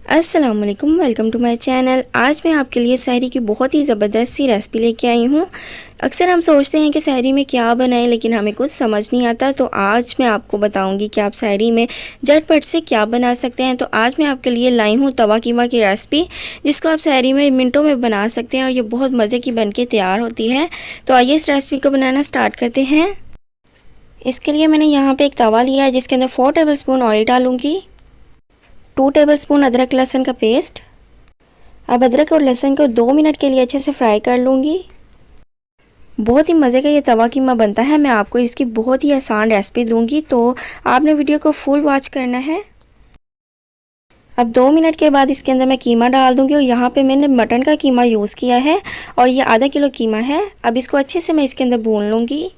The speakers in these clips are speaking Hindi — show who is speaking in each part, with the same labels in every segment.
Speaker 1: अस्सलाम वालेकुम, वेलकम टू माय चैनल। आज मैं आपके लिए सहरी की बहुत ही ज़बरदस्त सी रेसिपी लेके आई हूँ। अक्सर हम सोचते हैं कि सहरी में क्या बनाएं, लेकिन हमें कुछ समझ नहीं आता। तो आज मैं आपको बताऊंगी कि आप सहरी में झटपट से क्या बना सकते हैं। तो आज मैं आपके लिए लाई हूँ तवा कीमा की रेसिपी, जिसको आप सहरी में मिनटों में बना सकते हैं और ये बहुत मज़े की बन के तैयार होती है। तो आइए इस रेसिपी को बनाना स्टार्ट करते हैं। इसके लिए मैंने यहाँ पर एक तवा लिया है, जिसके अंदर 4 टेबल स्पून ऑयल डालूँगी, 2 टेबलस्पून अदरक लहसुन का पेस्ट। अब अदरक और लहसुन को 2 मिनट के लिए अच्छे से फ्राई कर लूँगी। बहुत ही मज़े का ये तवा कीमा बनता है। मैं आपको इसकी बहुत ही आसान रेसिपी दूँगी, तो आपने वीडियो को फुल वॉच करना है। अब 2 मिनट के बाद इसके अंदर मैं कीमा डाल दूँगी और यहाँ पे मैंने मटन का कीमा यूज़ किया है और ये आधा किलो कीमा है। अब इसको अच्छे से मैं इसके अंदर भून लूँगी।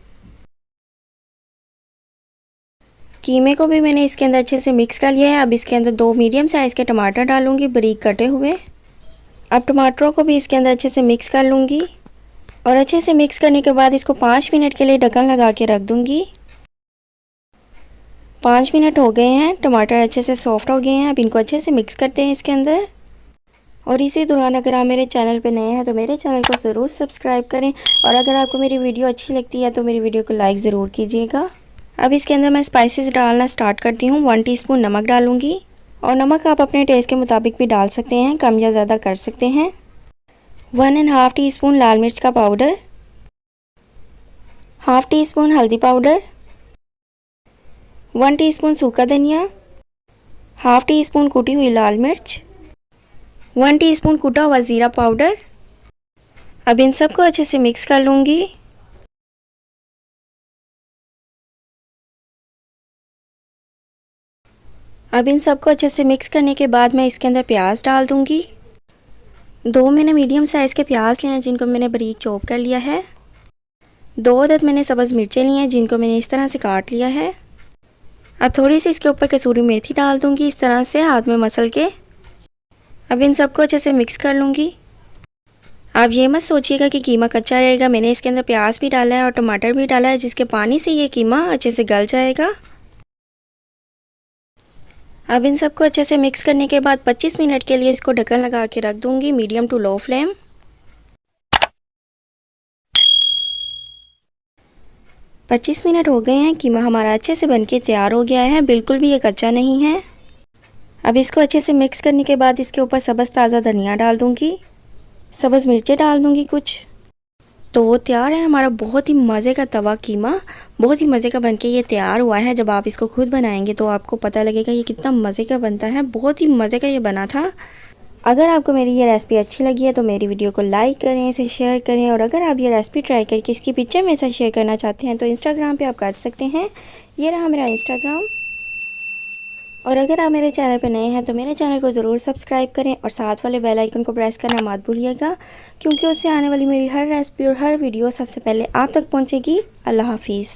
Speaker 1: कीमे को भी मैंने इसके अंदर अच्छे से मिक्स कर लिया है। अब इसके अंदर 2 मीडियम साइज़ के टमाटर डालूंगी, बारीक कटे हुए। अब टमाटरों को भी इसके अंदर अच्छे से मिक्स कर लूँगी और अच्छे से मिक्स करने के बाद इसको 5 मिनट के लिए ढक्कन लगा के रख दूँगी। 5 मिनट हो गए हैं, टमाटर अच्छे से सॉफ्ट हो गए हैं। अब इनको अच्छे से मिक्स करते हैं इसके अंदर। और इसी दौरान अगर आप मेरे चैनल पर नए हैं तो मेरे चैनल को ज़रूर सब्सक्राइब करें, और अगर आपको मेरी वीडियो अच्छी लगती है तो मेरी वीडियो को लाइक ज़रूर कीजिएगा। अब इसके अंदर मैं स्पाइसेस डालना स्टार्ट करती हूँ। 1 टीस्पून नमक डालूँगी, और नमक आप अपने टेस्ट के मुताबिक भी डाल सकते हैं, कम या ज़्यादा कर सकते हैं। 1½ टीस्पून लाल मिर्च का पाउडर, ½ टीस्पून हल्दी पाउडर, 1 टीस्पून सूखा धनिया, ½ टीस्पून कुटी हुई लाल मिर्च, 1 टीस्पून कुटा हुआ ज़ीरा पाउडर। अब इन सबको अच्छे से मिक्स कर लूँगी। अब इन सबको अच्छे से मिक्स करने के बाद मैं इसके अंदर प्याज डाल दूँगी। 2 मैंने मीडियम साइज़ के प्याज लिए हैं, जिनको मैंने बारीक चॉप कर लिया है। 2 अदद मैंने सब्ज़ मिर्चें ली हैं, जिनको मैंने इस तरह से काट लिया है। अब थोड़ी सी इसके ऊपर कसूरी मेथी डाल दूँगी, इस तरह से हाथ में मसल के। अब इन सबको अच्छे से मिक्स कर लूँगी। आप ये मत सोचिएगा कि कीमा कच्चा रहेगा। मैंने इसके अंदर प्याज भी डाला है और टमाटर भी डाला है, जिसके पानी से ये कीमा अच्छे से गल जाएगा। अब इन सबको अच्छे से मिक्स करने के बाद 25 मिनट के लिए इसको ढक्कन लगा के रख दूँगी, medium to low flame. 25 minute हो गए हैं, कीमा हमारा अच्छे से बनके तैयार हो गया है, बिल्कुल भी ये कच्चा नहीं है। अब इसको अच्छे से मिक्स करने के बाद इसके ऊपर सब्ज़ ताज़ा धनिया डाल दूँगी, सब्ज़ मिर्चें डाल दूँगी कुछ। तो तैयार है हमारा बहुत ही मज़े का तवा कीमा। बहुत ही मज़े का बनके ये तैयार हुआ है। जब आप इसको खुद बनाएंगे तो आपको पता लगेगा ये कितना मज़े का बनता है। बहुत ही मज़े का ये बना था। अगर आपको मेरी ये रेसिपी अच्छी लगी है तो मेरी वीडियो को लाइक करें, इसे शेयर करें, और अगर आप ये रेसिपी ट्राई करके इसकी पिक्चर मेरे साथ शेयर करना चाहते हैं तो इंस्टाग्राम पे आप कर सकते हैं। ये रहा मेरा इंस्टाग्राम। और अगर आप मेरे चैनल पर नए हैं तो मेरे चैनल को ज़रूर सब्सक्राइब करें और साथ वाले बेल आइकन को प्रेस करना मत भूलिएगा, क्योंकि उससे आने वाली मेरी हर रेसिपी और हर वीडियो सबसे पहले आप तक पहुँचेगी। अल्लाह हाफिज़।